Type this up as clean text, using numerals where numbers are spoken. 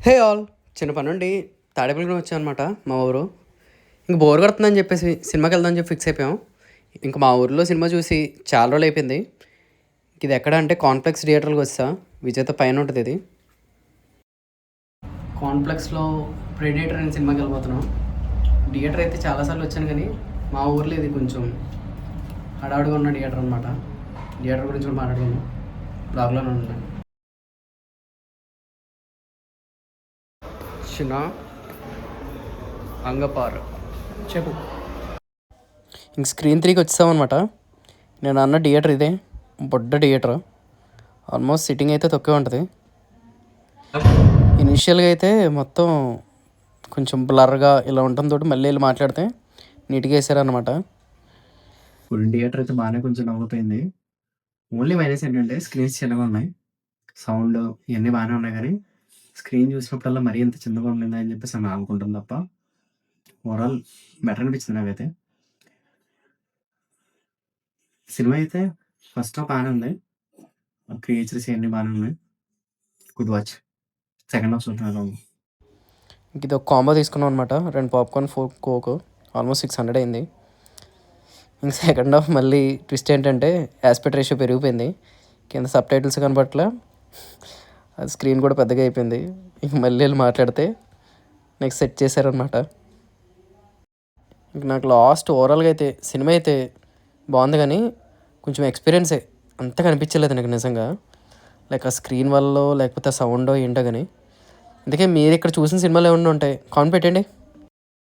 Hey all చిన్న పని నుండి తాడేపల్లిగూడెం వచ్చామన్నమాట మా ఊరు. ఇంక బోర్ కొడుతుందని చెప్పేసి సినిమాకి వెళ్దామని చెప్పి ఫిక్స్ అయిపోయాం. ఇంక మా ఊర్లో సినిమా చూసి చాలా రోజులు అయిపోయింది. ఇది ఎక్కడ అంటే కాన్ప్లెక్స్ థియేటర్కి వచ్చా, విజేత పైన ఉంటుంది ఇది. కాన్ప్లెక్స్లో ప్రెడేటర్ అనే సినిమాకి వెళ్ళిపోతున్నాం. థియేటర్ అయితే చాలాసార్లు వచ్చాను కానీ మా ఊర్లో ఇది కొంచెం హడావుడిగా ఉన్న థియేటర్ అనమాట. థియేటర్ గురించి కూడా మాట్లాడుకున్నాం, బ్లాగ్లోనే ఉన్నాను. చిన్న అంగపార్ చెప్పు. ఇంక స్క్రీన్ 3కి వచ్చామన్నమాట. నేను అన్న థియేటర్ ఇదే, బొడ్డ థియేటర్. ఆల్మోస్ట్ సిట్టింగ్ అయితే తక్కువ ఉంటుంది. ఇనిషియల్గా అయితే మొత్తం కొంచెం బ్లర్గా ఇలా ఉంటుంది, తోటి మళ్ళీ వెళ్ళి మాట్లాడితే నీట్గా వేసారనమాట. ఫుల్ థియేటర్ అయితే బాగానే కొంచెం నవ్వుపోయింది. ఓన్లీ మైనస్ ఏంటంటే స్క్రీన్స్ చిన్నగా ఉన్నాయి, సౌండ్ ఇవన్నీ బాగానే ఉన్నాయి, కానీ స్క్రీన్ చూసినప్పుడల్లా మరీ ఎంత చిన్నగా ఉండిందా అని చెప్పేసి ఆమె అనుకుంటుంది తప్ప ఓవరాల్ బెటర్ అనిపించింది నాకైతే. సినిమా అయితే ఫస్ట్ హాఫ్ బాగానే ఉంది, క్రియేచర్స్ ఇవన్నీ బాగానే ఉన్నాయి, గుడ్ వాచ్. సెకండ్ హాఫ్ చూస్తున్నాను. ఇంక ఇది ఒక కాంబో తీసుకున్నాం అనమాట, 2 పాప్కార్న్ 4 కోక్, ఆల్మోస్ట్ 600 అయింది. ఇంక సెకండ్ హాఫ్ మళ్ళీ ట్విస్ట్ ఏంటంటే యాస్పెక్ట్ రేషియో పెరిగిపోయింది, కింద సబ్ టైటిల్స్ కనపట్ల, అది స్క్రీన్ కూడా పెద్దగా అయిపోయింది. ఇంక మళ్ళీ వెళ్ళి మాట్లాడితే నెక్స్ట్ సెట్ చేశారనమాట. ఇంక నాకు లాస్ట్ ఓవరాల్గా అయితే సినిమా అయితే బాగుంది, కానీ కొంచెం ఎక్స్పీరియన్సే అంతగా అనిపించలేదు నాకు నిజంగా. లైక్ ఆ స్క్రీన్ వల్ల లేకపోతే ఆ సౌండో ఏంటో కానీ. అందుకే మీరు ఇక్కడ చూసిన సినిమాలు ఏమన్నా ఉంటాయి కామెంట్ పెట్టండి.